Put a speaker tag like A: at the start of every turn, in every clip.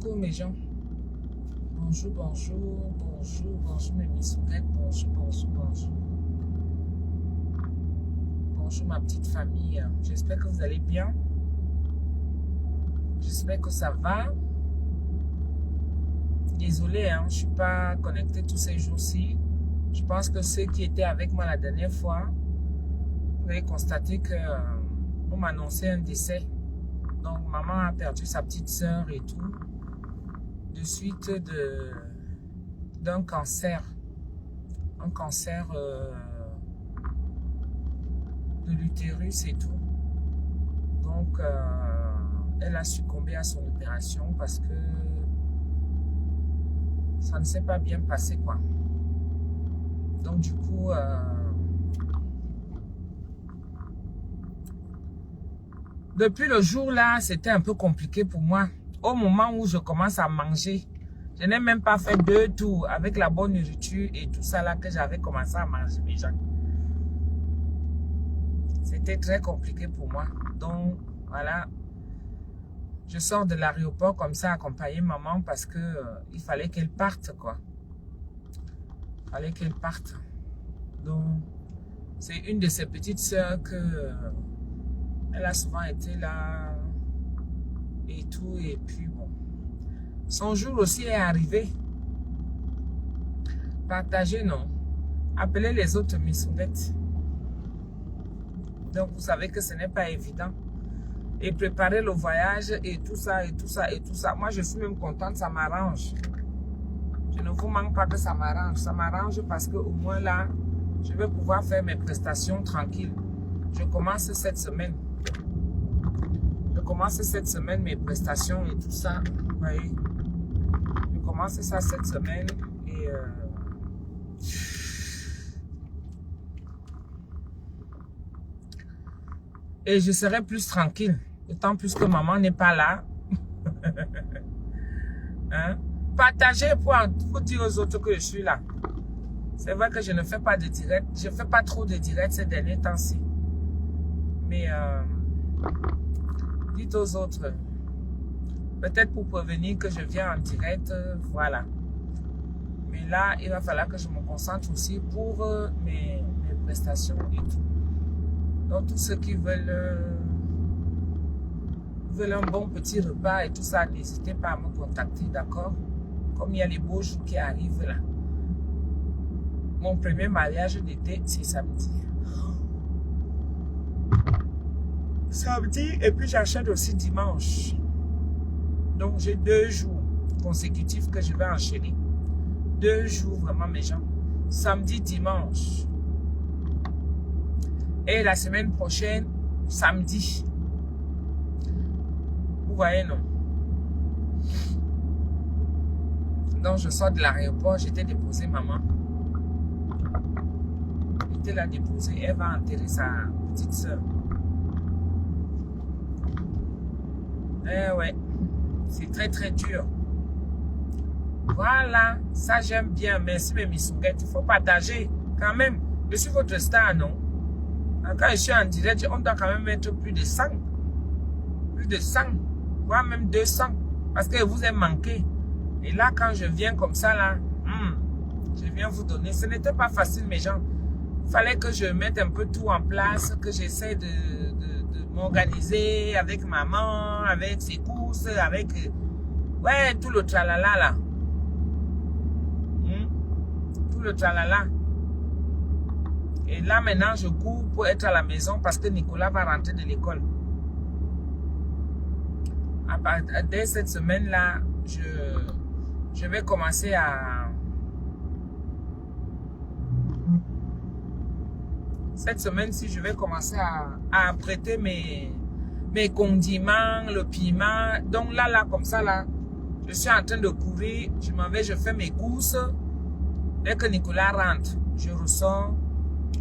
A: Coucou mes gens. Bonjour, bonjour, bonjour, bonjour mes missounettes, bonjour, bonjour, bonjour. Bonjour ma petite famille. J'espère que vous allez bien. J'espère que ça va. Désolée, je ne suis pas connectée tous ces jours-ci. Je pense que ceux qui étaient avec moi la dernière fois, vous avez constaté que on m'a annoncé un décès. Donc maman a perdu sa petite sœur et tout. De suite d'un cancer. Un cancer de l'utérus et tout. Donc elle a succombé à son opération parce que ça ne s'est pas bien passé quoi. Donc du coup depuis le jour là, c'était un peu compliqué pour moi. Au moment où je commence à manger, je n'ai même pas fait 2 tours avec la bonne nourriture et tout ça là que j'avais commencé à manger déjà. C'était très compliqué pour moi. Donc voilà, je sors de l'aéroport comme ça accompagner maman parce que il fallait qu'elle parte quoi. Il fallait qu'elle parte. Donc c'est une de ses petites sœurs que elle a souvent été là et tout. Et puis bon, son jour aussi est arrivé. Partagez, non? Appelez les autres missounettes. Donc vous savez que ce n'est pas évident. Et préparer le voyage et tout ça, et tout ça, et tout ça. Moi je suis même contente, ça m'arrange. Je ne vous manque pas que ça m'arrange. Ça m'arrange parce que au moins là, je vais pouvoir faire mes prestations tranquilles. Je commence cette semaine. Je commence cette semaine mes prestations et tout ça. Vous voyez? Je commence ça cette semaine et je serai plus tranquille. D'autant plus que maman n'est pas là. Hein? Partagez pour dire aux autres que je suis là. C'est vrai que je ne fais pas de direct. Je ne fais pas trop de direct ces derniers temps-ci. Mais dites aux autres. Peut-être pour prévenir que je viens en direct. Voilà. Mais là, il va falloir que je me concentre aussi pour mes prestations et tout. Donc, tous ceux qui veulent un bon petit repas et tout ça, n'hésitez pas à me contacter, d'accord? Comme il y a les beaux jours qui arrivent là. Mon premier mariage d'été, c'est samedi. Samedi, et puis j'achète aussi dimanche. Donc, j'ai 2 jours consécutifs que je vais enchaîner. 2 jours, vraiment, mes gens. Samedi, dimanche. Et la semaine prochaine, samedi. Vous voyez, non? Donc, je sors de l'aéroport. J'étais déposée, maman. J'étais la déposée. Elle va enterrer sa petite soeur. Eh ouais. C'est très, très dur. Voilà. Ça, j'aime bien. Merci, mes missounettes. Il faut partager. Quand même, je suis votre star, non? Quand je suis en direct, on doit quand même mettre plus de 100. Plus de 100. Voire même 200. Parce que vous avez manqué. Et là, quand je viens comme ça, là, je viens vous donner. Ce n'était pas facile, mes gens. Il fallait que je mette un peu tout en place, que j'essaie de m'organiser avec maman, avec ses courses, avec... ouais, tout le tralala, là. Tout le tralala. Et là, maintenant, je cours pour être à la maison parce que Nicolas va rentrer de l'école. Dès cette semaine-là, je vais commencer à... Cette semaine-ci, je vais commencer à prêter mes condiments, le piment. Donc là, comme ça, là, je suis en train de courir. Je m'en vais, je fais mes courses. Dès que Nicolas rentre, je ressors.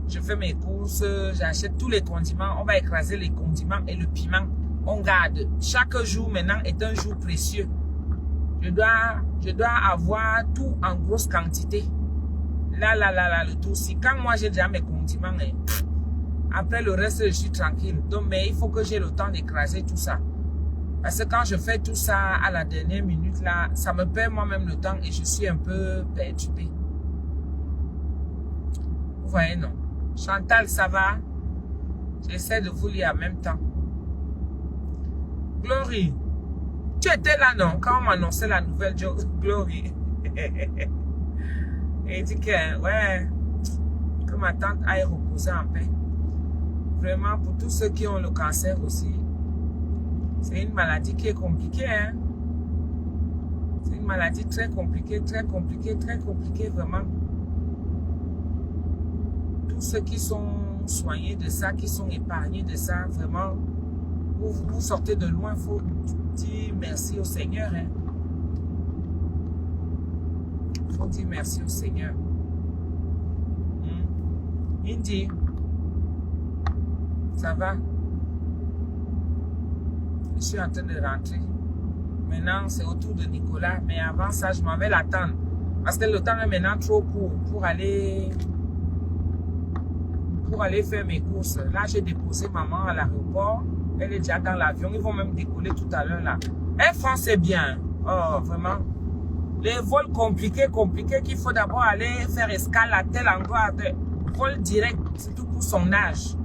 A: Je fais mes courses, j'achète tous les condiments. On va écraser les condiments et le piment. On garde. Chaque jour maintenant est un jour précieux. Je dois avoir tout en grosse quantité. Là, le tout. Si quand moi j'ai déjà mes condiments, après le reste, je suis tranquille. Donc, mais il faut que j'ai le temps d'écraser tout ça. Parce que quand je fais tout ça à la dernière minute, là, ça me perd moi-même le temps et je suis un peu perturbée. Vous voyez, non? Chantal, ça va? J'essaie de vous lire en même temps. Glory, tu étais là, non? Quand on m'annonçait la nouvelle Glory. Et il dit que, ouais, que ma tante aille reposer en paix. Vraiment, pour tous ceux qui ont le cancer aussi, c'est une maladie qui est compliquée, hein. C'est une maladie très compliquée, vraiment. Tous ceux qui sont soignés de ça, qui sont épargnés de ça, vraiment, vous sortez de loin, il faut dire merci au Seigneur, hein. Il faut dire merci au Seigneur. Indy, ça va? Je suis en train de rentrer. Maintenant, c'est au tour de Nicolas. Mais avant ça, je m'en vais l'attendre. Parce que le temps est maintenant trop court pour aller faire mes courses. Là, j'ai déposé maman à l'aéroport. Elle est déjà dans l'avion. Ils vont même décoller tout à l'heure là. Air France, c'est bien. Oh, vraiment. Les vols compliqués qu'il faut d'abord aller faire escale à tel endroit. Vol direct, surtout pour son âge.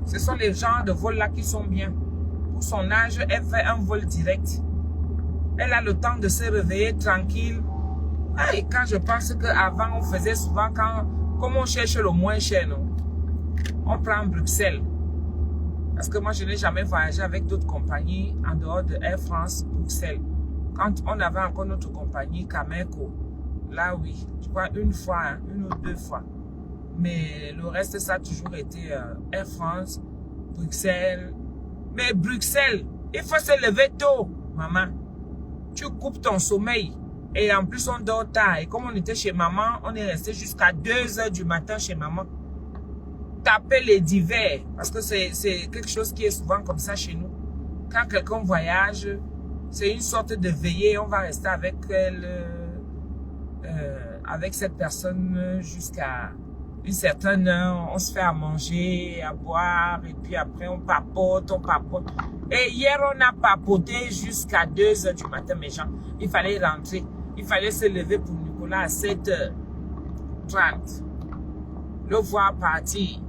A: Ce sont les genres de vols là qui sont bien. Pour son âge, elle fait un vol direct. Elle a le temps de se réveiller tranquille. Et quand je pense qu'avant, on faisait souvent comme on cherche le moins cher, non? On prend Bruxelles. Parce que moi, je n'ai jamais voyagé avec d'autres compagnies en dehors de Air France, Bruxelles. Quand on avait encore notre compagnie, Cameco, là oui, je crois une fois, hein, une ou deux fois. Mais le reste, ça a toujours été Air France, Bruxelles. Mais Bruxelles, il faut se lever tôt, maman. Tu coupes ton sommeil. Et en plus, on dort tard. Et comme on était chez maman, on est resté jusqu'à 2 h du matin chez maman. Taper les divers. Parce que c'est quelque chose qui est souvent comme ça chez nous. Quand quelqu'un voyage, c'est une sorte de veillée. On va rester avec elle, avec cette personne jusqu'à une certaine heure. On se fait à manger, à boire. Et puis après, on papote. Et hier, on a papoté jusqu'à 2 h du matin, mes gens. Il fallait rentrer. Il fallait se lever pour Nicolas à 7 h 30. Le voir partir.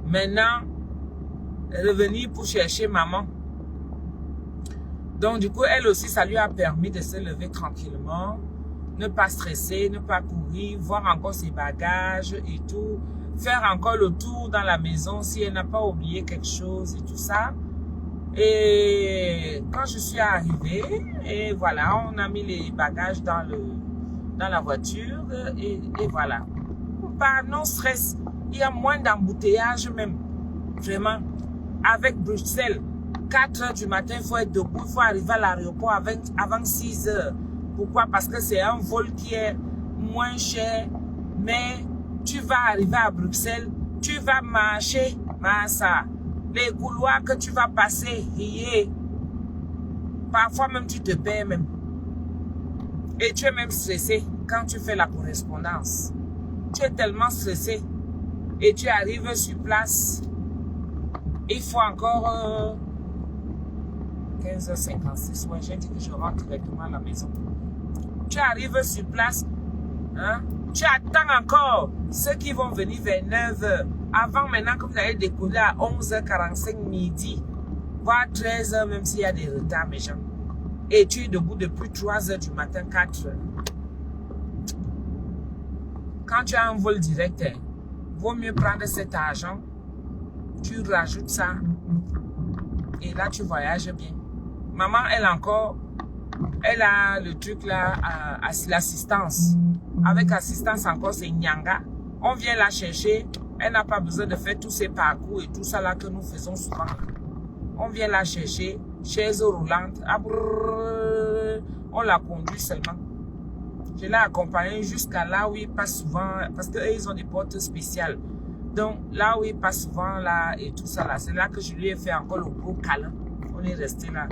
A: Maintenant, revenir pour chercher maman. Donc, du coup, elle aussi, ça lui a permis de se lever tranquillement. Ne pas stresser, ne pas courir, voir encore ses bagages et tout. Faire encore le tour dans la maison si elle n'a pas oublié quelque chose et tout ça. Et quand je suis arrivée, et voilà, on a mis les bagages dans la voiture et voilà. Pas non stress, il y a moins d'embouteillage même, vraiment. Avec Bruxelles, 4 h du matin, il faut être debout, il faut arriver à l'aéroport avant 6 h. Pourquoi? Parce que c'est un vol qui est moins cher, mais tu vas arriver à Bruxelles, tu vas marcher, Massa. Les couloirs que tu vas passer, parfois même tu te perds même. Et tu es même stressé quand tu fais la correspondance. Tu es tellement stressé. Et tu arrives sur place. Il faut encore 15 h 56. Ouais, j'ai dit que je rentre directement à la maison. Tu arrives sur place. Hein? Tu attends encore ceux qui vont venir vers 9 h. Avant, maintenant, que vous allez décoller à 11 h 45 midi, voire 13 h, même s'il y a des retards, mes gens. Et tu es debout depuis 3 h du matin, 4 h. Quand tu as un vol direct, vaut mieux prendre cet argent, tu rajoutes ça, et là, tu voyages bien. Maman, elle a le truc là, l'assistance. Avec assistance encore, c'est Nyanga. On vient la chercher. Elle n'a pas besoin de faire tous ces parcours et tout ça là que nous faisons souvent. On vient la chercher, chaise roulante, on la conduit seulement. Je l'ai accompagnée jusqu'à là où il passe souvent, parce qu'ils ont des portes spéciales. Donc là où il passe souvent là et tout ça là, c'est là que je lui ai fait encore le gros câlin. On est resté là.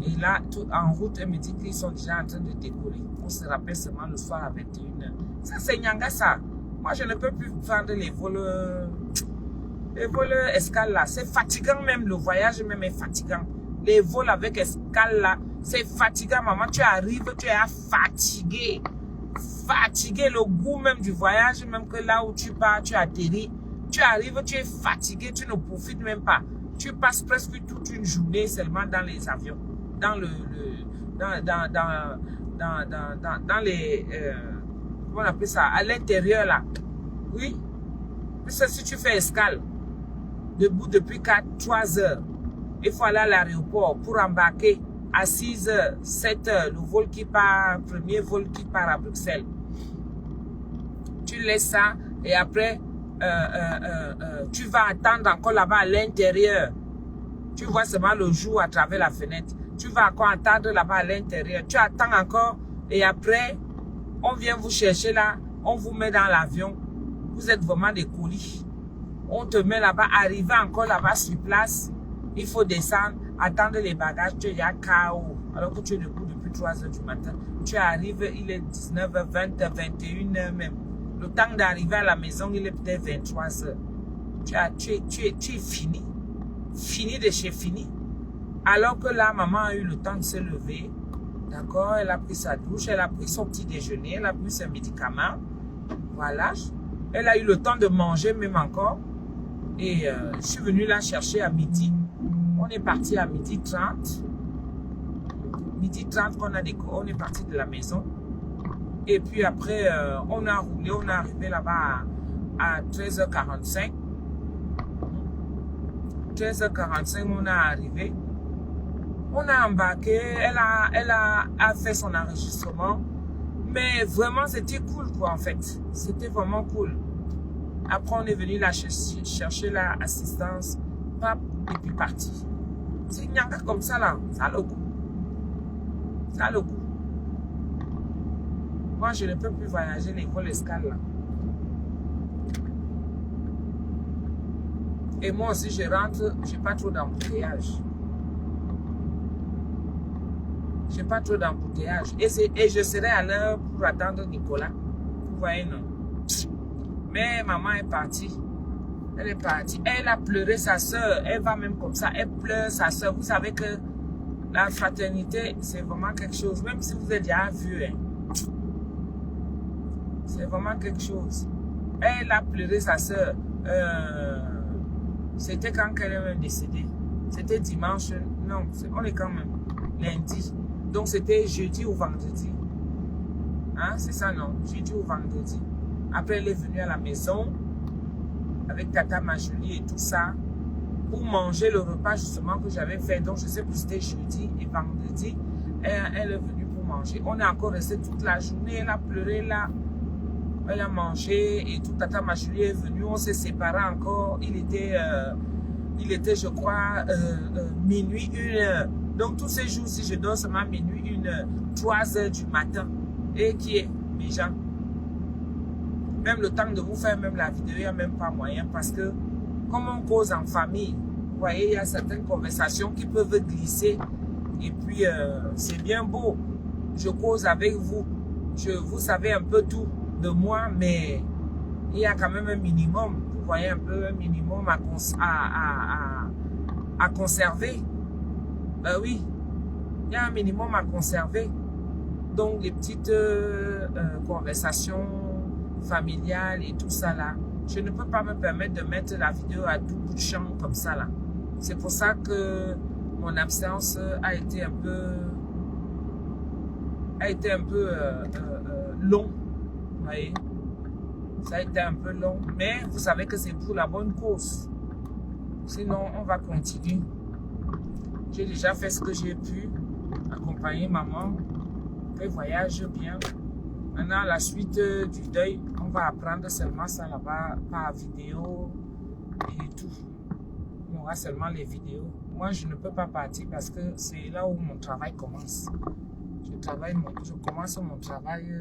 A: Et là, tout en route, elle me dit qu'ils sont déjà en train de décoller. On se rappelle seulement le soir à 21 h. Ça, c'est Nyanga, ça. Moi, je ne peux plus prendre les vols escales là. C'est fatigant même, le voyage même est fatigant. Les vols avec escale là, c'est fatigant, maman. Tu arrives, tu es fatigué. Fatigué, le goût même du voyage, même que là où tu pars, tu atterris. Tu arrives, tu es fatigué, tu ne profites même pas. Tu passes presque toute une journée seulement dans les avions. Dans dans les... comment on appelle ça? À l'intérieur là. Oui. Parce que si tu fais escale, debout depuis 3 heures, il faut aller à l'aéroport pour embarquer à 6 heures, 7 heures, le vol qui part, premier vol qui part à Bruxelles. Tu laisses ça et après, tu vas attendre encore là-bas à l'intérieur. Tu vois seulement le jour à travers la fenêtre. Tu vas encore attendre là-bas à l'intérieur. Tu attends encore et après, on vient vous chercher là, on vous met dans l'avion. Vous êtes vraiment des colis. On te met là-bas, arriver encore là-bas sur place. Il faut descendre, attendre les bagages. Tu es à KO. Alors que tu es debout depuis 3 heures du matin. Tu arrives, il est 19h, 20h, 21h même. Le temps d'arriver à la maison, il est peut-être 23h. Tu es fini. Fini de chez fini. Alors que là, maman a eu le temps de se lever. D'accord, elle a pris sa douche, elle a pris son petit déjeuner, elle a pris ses médicaments. Voilà. Elle a eu le temps de manger même encore. Et je suis venue la chercher à midi. On est parti à 12h30. 12h30, on est parti de la maison. Et puis après, on a roulé, on est arrivé là-bas à 13h45. 13h45, on est arrivé. On a embarqué, elle a fait son enregistrement. Mais vraiment, c'était cool, quoi, en fait. C'était vraiment cool. Après, on est venu la chercher l'assistance. Pap, et puis parti. C'est une nyanga comme ça, là. Ça a le goût. Ça a le goût. Moi, je ne peux plus voyager l'école escale, là. Et moi aussi, je rentre, j'ai pas trop d'embouteillage. J'ai pas trop d'embouteillage. Et je serai à l'heure pour attendre Nicolas. Vous voyez, non? Mais maman est partie. Elle est partie. Elle a pleuré sa soeur. Elle va même comme ça. Elle pleure sa soeur. Vous savez que la fraternité, c'est vraiment quelque chose. Même si vous êtes déjà vu, hein, c'est vraiment quelque chose. Elle a pleuré sa soeur. C'était quand elle est décédée. C'était dimanche. Non, on est quand même lundi. Donc c'était jeudi ou vendredi. Hein, c'est ça, non? Jeudi ou vendredi. Après, elle est venue à la maison avec Tata Majolie et tout ça pour manger le repas justement que j'avais fait. Donc, je sais que c'était jeudi et vendredi. Elle est venue pour manger. On est encore resté toute la journée. Elle a pleuré là. Elle a mangé et tout. Tata Majolie est venue. On s'est séparés encore. Il était, je crois, minuit, 1h. Donc, tous ces jours-ci, je dors seulement minuit, 1h, 3h du matin. Et qui est mes gens? Même le temps de vous faire même la vidéo, il n'y a même pas moyen parce que comme on cause en famille, vous voyez, il y a certaines conversations qui peuvent glisser et puis c'est bien beau. Je cause avec vous, vous savez un peu tout de moi, mais il y a quand même un minimum, vous voyez un peu un minimum à conserver. Oui, il y a un minimum à conserver. Donc les petites conversations familiale et tout ça là, je ne peux pas me permettre de mettre la vidéo à tout bout de champ comme ça là. C'est pour ça que mon absence a été un peu long, vous voyez, ça a été un peu long, mais vous savez que c'est pour la bonne cause, sinon on va continuer. J'ai déjà fait ce que j'ai pu, accompagner maman, qu'elle voyage bien. Maintenant, la suite du deuil, on va apprendre seulement ça là-bas par vidéo et tout. On aura seulement les vidéos. Moi, je ne peux pas partir parce que c'est là où mon travail commence. Je commence mon travail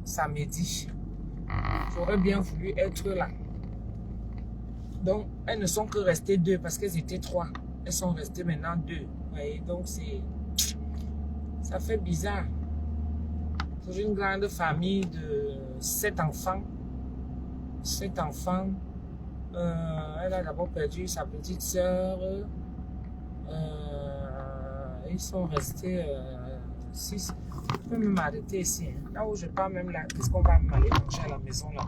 A: samedi. J'aurais bien voulu être là. Donc, elles ne sont que restées 2 parce qu'elles étaient 3. Elles sont restées maintenant 2. Vous voyez, donc ça fait bizarre. Pour une grande famille de 7 enfants. 7 enfants. Elle a d'abord perdu sa petite soeur. Ils sont restés 6. Je peux même m'arrêter ici. Hein. Là où je pars même là, qu'est-ce qu'on va aller manger à la maison là?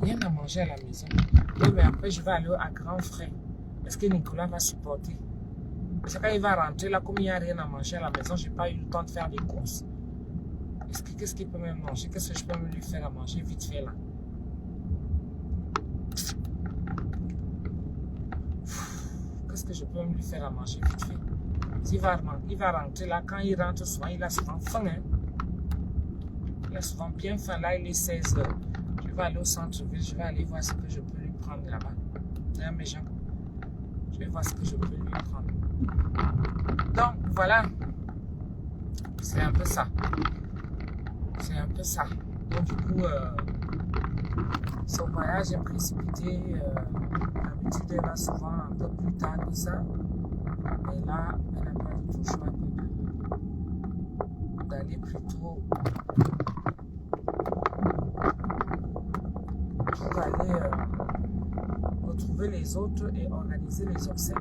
A: Il n'y a rien à manger à la maison. Oui, mais après, je vais aller à grands frais. Est-ce que Nicolas va supporter? Parce que quand il va rentrer là, comme il n'y a rien à manger à la maison, je n'ai pas eu le temps de faire des courses. Qu'est-ce qu'il peut même manger? Qu'est-ce que je peux même lui faire à manger vite fait là? Qu'est-ce que je peux même lui faire à manger vite fait? Il va rentrer là, quand il rentre souvent, il a souvent faim. Hein? Il a souvent bien faim. Là, il est 16 heures. Je vais aller au centre-ville, je vais aller voir ce que je peux lui prendre là-bas. Hein, mes gens? Je vais voir ce que je peux lui prendre. Donc, voilà. C'est un peu ça. C'est un peu ça. Donc, du coup, son voyage est précipité. D'habitude, elle va souvent un peu plus tard que ça. Mais là, elle n'a pas du tout le choix d'aller plus tôt pour aller retrouver les autres et organiser les obsèques.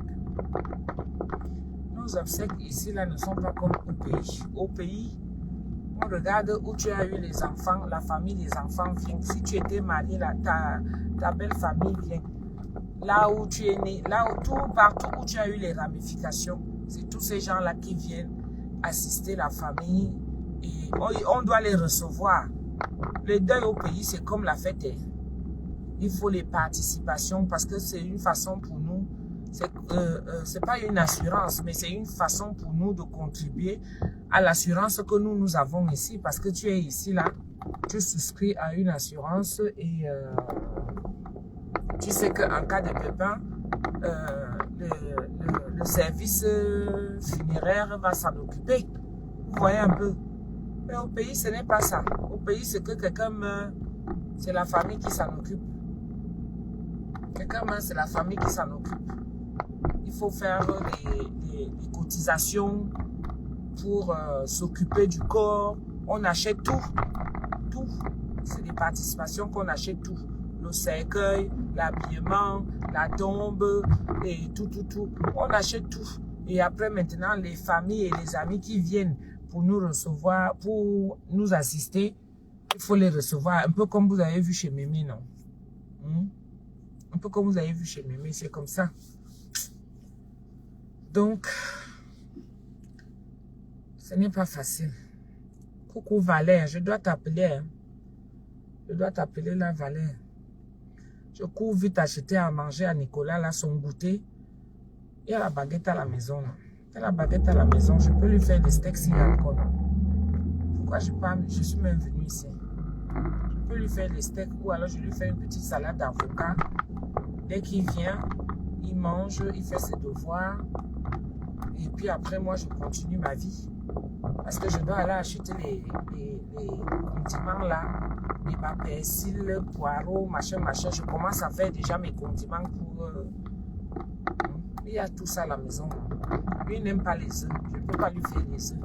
A: Nos obsèques ici là ne sont pas comme au pays. Au pays, on regarde où tu as eu les enfants, la famille des enfants vient. Si tu étais marié, là, ta belle famille vient. Là où tu es né, là où partout où tu as eu les ramifications, c'est tous ces gens-là qui viennent assister la famille et on doit les recevoir. Le deuil au pays, c'est comme la fête. Il faut les participations parce que c'est une façon pour nous, c'est pas une assurance, mais c'est une façon pour nous de contribuer à l'assurance que nous avons ici. Parce que tu es ici, là, tu souscris à une assurance et tu sais qu'en cas de pépin, le service funéraire va s'en occuper. Vous voyez un peu. Mais au pays, ce n'est pas ça. Au pays, c'est que quelqu'un meurt, c'est la famille qui s'en occupe. Quelqu'un meurt, c'est la famille qui s'en occupe. Il faut faire des cotisations pour s'occuper du corps. On achète tout. Tout. C'est des participations qu'on achète tout. Le cercueil, l'habillement, la tombe, et tout. On achète tout. Et après, maintenant, les familles et les amis qui viennent pour nous recevoir, pour nous assister, il faut les recevoir. Un peu comme vous avez vu chez Mémé, non? Un peu comme vous avez vu chez Mémé, c'est comme ça. Donc, ce n'est pas facile. Coucou Valère, je dois t'appeler. Hein. Je dois t'appeler là, Valère. Je cours vite acheter à manger à Nicolas, là, son goûter. Il y a la baguette à la maison. Là. Il y a la baguette à la maison. Je peux lui faire des steaks s'il y a encore. Pourquoi je suis même venu ici? Je peux lui faire des steaks ou alors je lui fais une petite salade d'avocat. Dès qu'il vient, il mange, il fait ses devoirs. Et puis après, moi, je continue ma vie. Parce que je dois aller acheter les condiments là. Les persil, poireaux, machin. Je commence à faire déjà mes condiments pour... il y a tout ça à la maison. Lui, il n'aime pas les œufs. Je ne peux pas lui faire les œufs.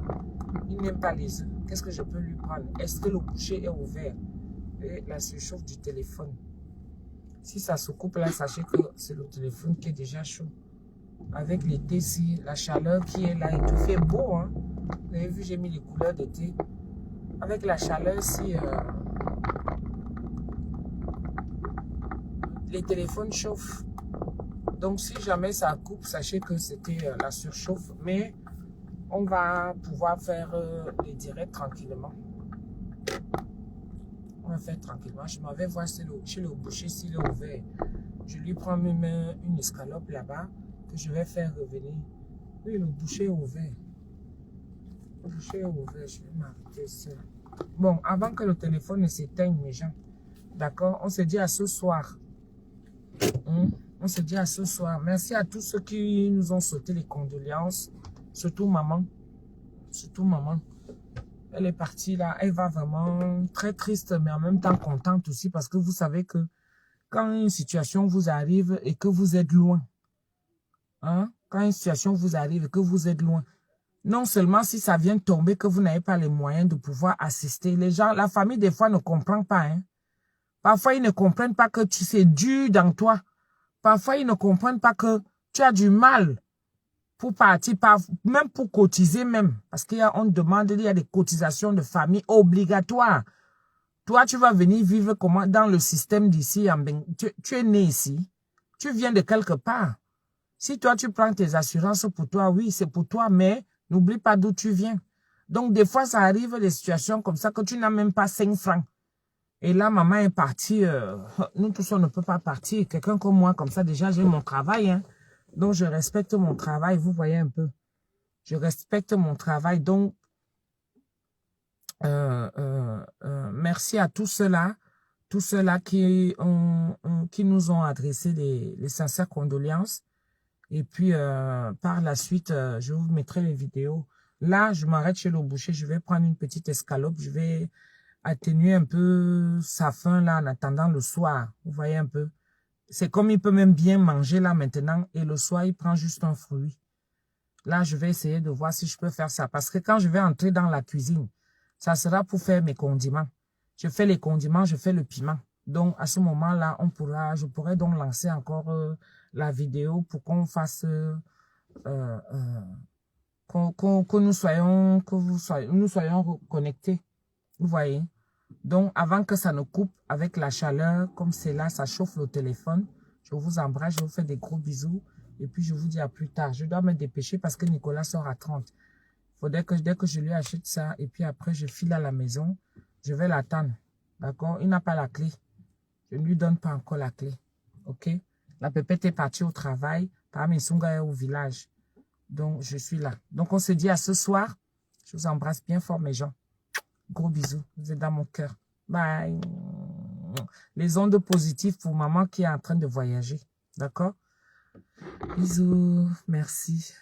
A: Il n'aime pas les œufs. Qu'est-ce que je peux lui prendre? Est-ce que le boucher est ouvert? Et la surchauffe du téléphone. Si ça se coupe là, sachez que c'est le téléphone qui est déjà chaud. Avec l'été, ici, la chaleur qui est là, et tout fait beau. Hein? Vous avez vu, j'ai mis les couleurs d'été. Avec la chaleur, si les téléphones chauffent. Donc, si jamais ça coupe, sachez que c'était la surchauffe. Mais on va pouvoir faire les directs tranquillement. On va faire tranquillement. Je m'en vais voir chez le boucher s'il est ouvert. Je lui prends même une escalope là-bas que je vais faire revenir. Oui, le boucher est ouvert. Le boucher est ouvert. Je vais m'arrêter ici. Bon, avant que le téléphone ne s'éteigne, mes gens. D'accord? On se dit à ce soir. On se dit à ce soir. Merci à tous ceux qui nous ont souhaité les condoléances. Surtout maman. Surtout maman. Elle est partie là. Elle va vraiment très triste, mais en même temps contente aussi. Parce que vous savez que quand une situation vous arrive et que vous êtes loin. Hein? Quand une situation vous arrive et que vous êtes loin. Non seulement si ça vient tomber que vous n'avez pas les moyens de pouvoir assister. Les gens, la famille des fois ne comprend pas. Hein? Parfois, ils ne comprennent pas que c'est dur dans toi. Parfois, ils ne comprennent pas que tu as du mal pour partir, même pour cotiser même. Parce qu'on demande, il y a des cotisations de famille obligatoires. Toi, tu vas venir vivre comment dans le système d'ici. Tu es né ici. Tu viens de quelque part. Si toi, tu prends tes assurances pour toi, oui, c'est pour toi, mais n'oublie pas d'où tu viens. Donc, des fois, ça arrive des situations comme ça que tu n'as même pas 5 francs. Et là, maman est partie. Nous tous, on ne peut pas partir. Quelqu'un comme moi, comme ça, déjà, j'ai mon travail. Hein. Donc, je respecte mon travail. Vous voyez un peu. Je respecte mon travail. Donc, merci à tous ceux-là qui nous ont adressé les sincères condoléances. Et puis, par la suite, je vous mettrai les vidéos. Là, je m'arrête chez le boucher. Je vais prendre une petite escalope. Je vais atténuer un peu sa faim là en attendant le soir. Vous voyez un peu. C'est comme il peut même bien manger là maintenant. Et le soir, il prend juste un fruit. Là, je vais essayer de voir si je peux faire ça. Parce que quand je vais entrer dans la cuisine, ça sera pour faire mes condiments. Je fais les condiments, je fais le piment. Donc, à ce moment-là, je pourrais donc lancer encore la vidéo pour qu'on fasse, nous soyons connectés. Vous voyez? Donc, avant que ça ne coupe avec la chaleur, comme c'est là, ça chauffe le téléphone. Je vous embrasse, je vous fais des gros bisous. Et puis, je vous dis à plus tard. Je dois me dépêcher parce que Nicolas sort à 30. Faudrait que dès que je lui achète ça, et puis après, je file à la maison, je vais l'attendre. D'accord? Il n'a pas la clé. Je ne lui donne pas encore la clé. OK? La pépette est partie au travail. Parmi Sunga est au village. Donc, je suis là. Donc, on se dit à ce soir. Je vous embrasse bien fort, mes gens. Gros bisous. Vous êtes dans mon cœur. Bye. Les ondes positives pour maman qui est en train de voyager. D'accord? Bisous. Merci.